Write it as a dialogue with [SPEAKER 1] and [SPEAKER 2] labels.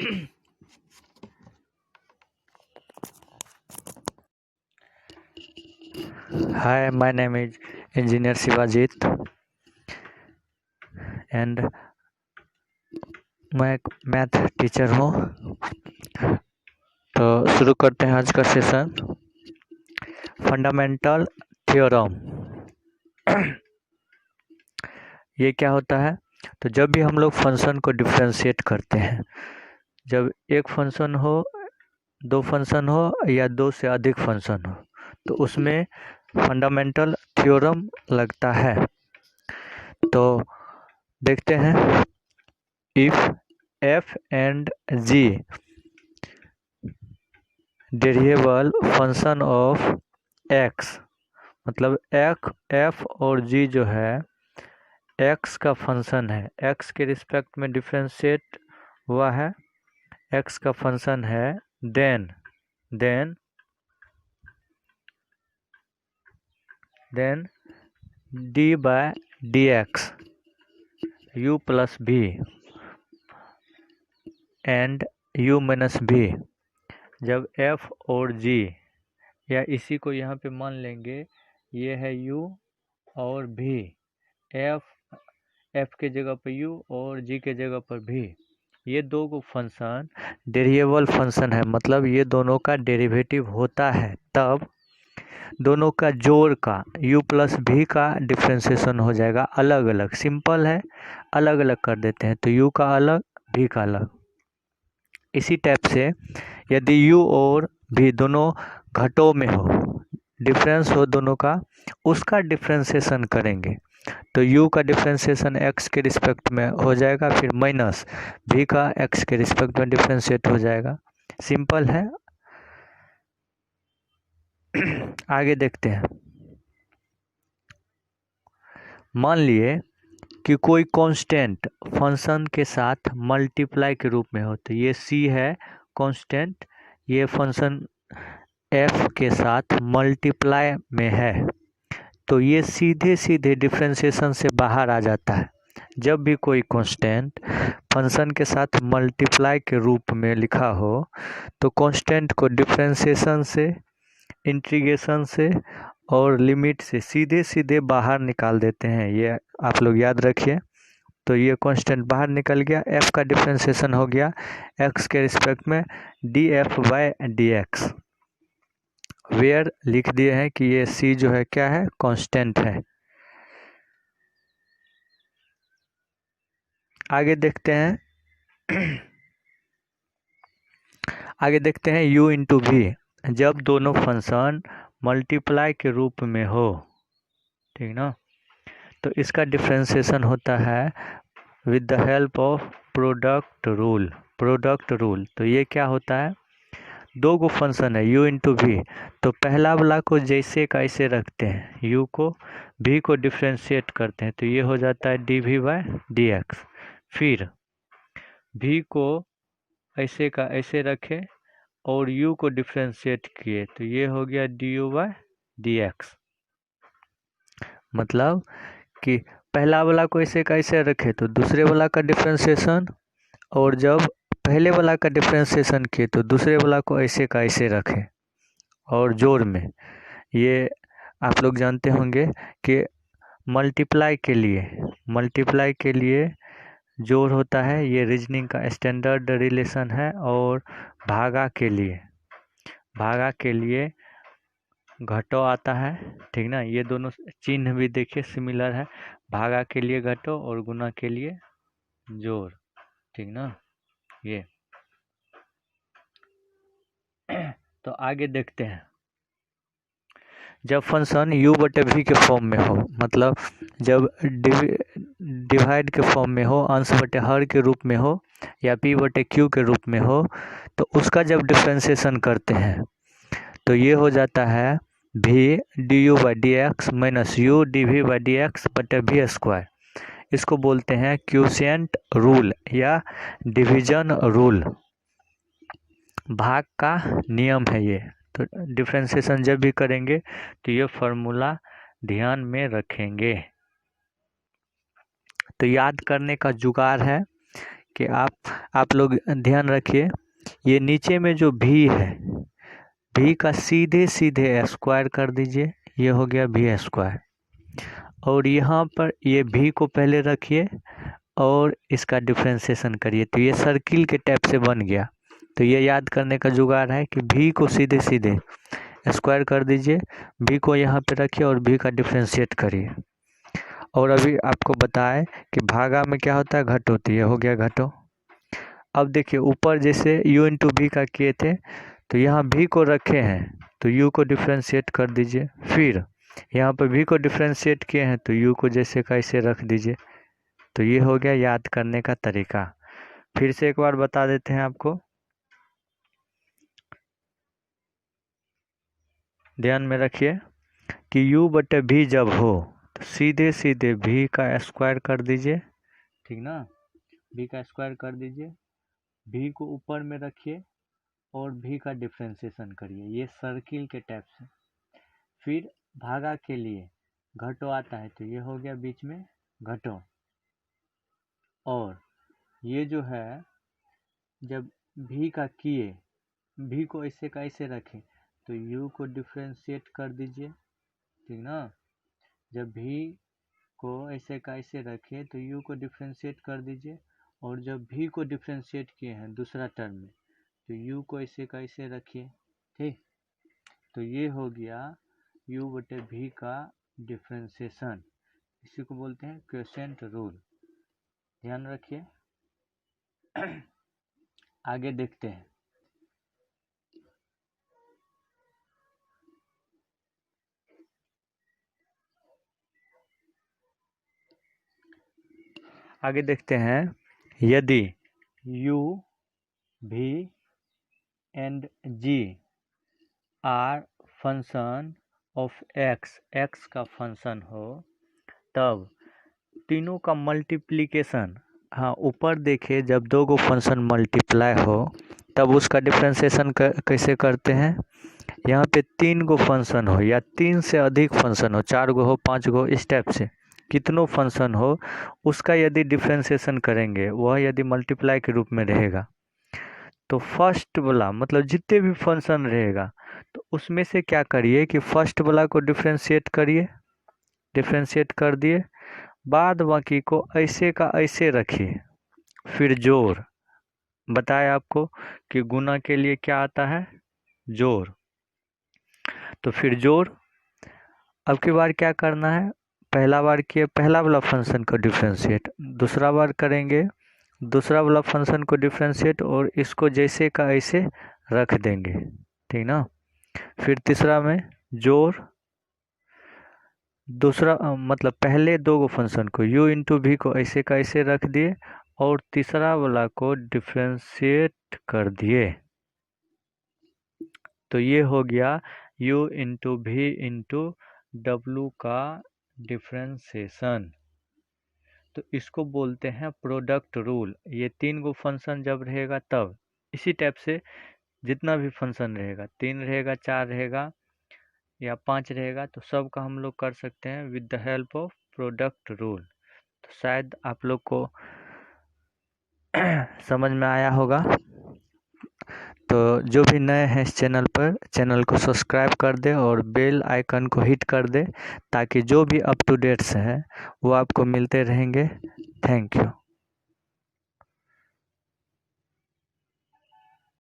[SPEAKER 1] Hi, my name is Engineer Shivajit and मैं एक math teacher हूँ। तो शुरू करते हैं आज का सेशन। Fundamental theorem. ये क्या होता है? तो जब भी हम लोग फंक्शन को डिफरेंशिएट करते हैं, जब एक फंक्शन हो, दो फंक्शन हो या दो से अधिक फंक्शन हो, तो उसमें फंडामेंटल थ्योरम लगता है। तो देखते हैं, if f and g variable function of x, मतलब f और g जो है x का फंक्शन है, x के रिस्पेक्ट में डिफरेंशिएट हुआ है, x का फंक्शन है, then d/dx u plus v and u minus v, जब f और g, या इसी को यहाँ पे मान लेंगे, ये है u और v, f के जगह पर u और g के जगह पर v, ये दो को फंक्शन वेरिएबल फंक्शन है, मतलब ये दोनों का डेरिवेटिव होता है, तब दोनों का जोड़ का u प्लस v का डिफ्रेंशिएशन हो जाएगा। अलग अलग सिंपल है, अलग अलग कर देते हैं, तो u का अलग, v का अलग। इसी टाइप से यदि u और v दोनों घटों में हो, डिफरेंस हो दोनों का, उसका डिफ्रेंशिएशन करेंगे तो u का डिफ्रेंशिएशन x के रिस्पेक्ट में हो जाएगा, फिर माइनस v का x के रिस्पेक्ट में डिफ्रेंशिएट हो जाएगा। सिंपल है। आगे देखते हैं। मान लिए कि कोई कांस्टेंट फंक्शन के साथ मल्टीप्लाई के रूप में हो, तो ये c है कांस्टेंट, ये फंक्शन f के साथ मल्टीप्लाई में है, तो ये सीधे सीधे डिफ्रेंशिएशन से बाहर आ जाता है। जब भी कोई कांस्टेंट फंक्शन के साथ मल्टीप्लाई के रूप में लिखा हो, तो कांस्टेंट को डिफ्रेंशिएशन से, इंटीग्रेशन से और लिमिट से सीधे सीधे बाहर निकाल देते हैं। ये आप लोग याद रखिए। तो ये कांस्टेंट बाहर निकल गया, f का डिफ्रेंशिएशन हो गया x के रिस्पेक्ट में df/dx, वेयर लिख दिए हैं कि ये c जो है क्या है, कांस्टेंट है। आगे देखते हैं u इंटू v, जब दोनों फंक्शन मल्टीप्लाई के रूप में हो, ठीक ना, तो इसका डिफ्रेंशिएशन होता है with the help of product rule. तो ये क्या होता है, दो गो फंक्शन है u इंटू v, तो पहला वाला को जैसे का ऐसे रखते हैं, u को v को डिफ्रेंशिएट करते हैं, तो ये हो जाता है dv/dx, फिर v को ऐसे का ऐसे रखे और u को डिफ्रेंशिएट किए, तो ये हो गया du/dx। मतलब कि पहला वाला को ऐसे का ऐसे रखे तो दूसरे वाला का डिफ्रेंशिएशन, और जब पहले वाला का डिफ्रेंशिएशन किए तो दूसरे वाला को ऐसे का ऐसे रखें। और जोड़ में ये आप लोग जानते होंगे कि मल्टीप्लाई के लिए जोड़ होता है, ये रीजनिंग का स्टैंडर्ड रिलेशन है। और भागा के लिए घटो आता है, ठीक ना, ये दोनों चिन्ह भी देखिए सिमिलर है, भागा के लिए घटो और गुना के लिए जोड़, ठीक ना। ये तो आगे देखते हैं। जब फंक्शन u/v के फॉर्म में हो, मतलब जब डिवाइड के फॉर्म में हो, अंश/हर के रूप में हो, या p/q के रूप में हो, तो उसका जब डिफ्रेंशिएशन करते हैं तो ये हो जाता है v du/dx minus u dv/dx बटे v स्क्वायर। इसको बोलते हैं क्वोशिएंट रूल या डिवीजन रूल, भाग का नियम है ये। तो डिफ्रेंशिएशन जब भी करेंगे तो ये फॉर्मूला ध्यान में रखेंगे। तो याद करने का जुगाड़ है देखिए आप लोग ध्यान रखिए, ये नीचे में जो भी है, भी का सीधे सीधे स्क्वायर कर दीजिए, ये हो गया भी स्क्वायर। और यहाँ पर ये भी को पहले रखिए और इसका डिफ्रेंसिएशन करिए, तो ये सर्किल के टाइप से बन गया। तो ये याद करने का जुगाड़ है कि भी को सीधे सीधे स्क्वायर कर दीजिए, भी को यहाँ पे रखिए और भी का डिफ्रेंशिएट करिए। और अभी आपको बताएं कि भागा में क्या होता है, घट होती है, हो गया घटो। अब देखिए ऊपर जैसे u इंटू भी का किए थे, तो यहाँ भी को रखे हैं तो u को डिफ्रेंशिएट कर दीजिए, फिर यहाँ पर भी को डिफ्रेंशिएट किए हैं तो u को जैसे कैसे रख दीजिए। तो ये हो गया याद करने का तरीका। फिर से एक बार बता देते हैं आपको, ध्यान में रखिए कि u बटे भी जब हो तो सीधे सीधे भी का स्क्वायर कर दीजिए, ठीक ना, भी का स्क्वायर कर दीजिए, भी को ऊपर में रखिए और भी का डिफ्रेंसिएशन करिए, ये सर्किल के टाइप से। फिर भागा के लिए घटो आता है तो ये हो गया बीच में घटो। और ये जो है जब भी का किए, भी को ऐसे का ऐसे रखें तो u को डिफ्रेंशिएट कर दीजिए, ठीक ना। जब भी को ऐसे का ऐसे रखें तो u को डिफ्रेंशिएट कर दीजिए, और जब भी को डिफ्रेंशिएट किए हैं दूसरा टर्म में तो u को ऐसे का ऐसे रखिए, ठीक। तो ये हो गया u बटे भी का डिफ्रेंशिएशन, इसी को बोलते हैं क्वोशिएंट रूल, ध्यान रखिए। आगे देखते हैं। आगे देखते हैं, यदि u, v and g are function of x का फंक्शन हो, तब तीनों का मल्टीप्लिकेशन, हाँ ऊपर देखिए जब दो गो फंक्शन मल्टीप्लाई हो तब उसका डिफ्रेंशिएशन कैसे करते हैं। यहाँ पे तीन गो फंक्शन हो या तीन से अधिक फंक्शन हो, 4 गो हो 5 गो, इस टाइप से कितनों फंक्शन हो उसका यदि डिफ्रेंशिएशन करेंगे, वह यदि मल्टीप्लाई के रूप में रहेगा तो फर्स्ट वाला मतलब जितने भी फंक्शन रहेगा तो उसमें से क्या करिए कि फर्स्ट वाला को डिफ्रेंशिएट करिए, डिफ्रेंशिएट कर दिए, बाद बाकी को ऐसे का ऐसे रखिए। फिर जोड़, बताए आपको कि गुना के लिए क्या आता है, जोड़। तो फिर जोड़, अब की बार क्या करना है, पहला बार किए पहला वाला फंक्शन को डिफ्रेंशिएट, दूसरा बार करेंगे दूसरा वाला फंक्शन को डिफ्रेंशिएट और इसको जैसे का ऐसे रख देंगे, ठीक ना। फिर तीसरा में जोड़, दूसरा मतलब पहले दो गो फंक्शन को u इंटू भी को ऐसे का ऐसे रख दिए और तीसरा वाला को डिफ्रेंशिएट कर दिए, तो ये हो गया u इंटू भी इंटू डब्लू का डिफ्रेंशिएशन। तो इसको बोलते हैं प्रोडक्ट रूल। ये तीन गो फंक्शन जब रहेगा तब, इसी टाइप से जितना भी फंक्शन रहेगा, 3 रहेगा 4 रहेगा या 5 रहेगा, तो सब का हम लोग कर सकते हैं with the help of product rule. तो शायद आप लोग को समझ में आया होगा। तो जो भी नए हैं इस चैनल पर, चैनल को सब्सक्राइब कर दे और बेल आइकन को हिट कर दे ताकि जो भी अप टू डेट्स हैं वो आपको मिलते रहेंगे। Thank you.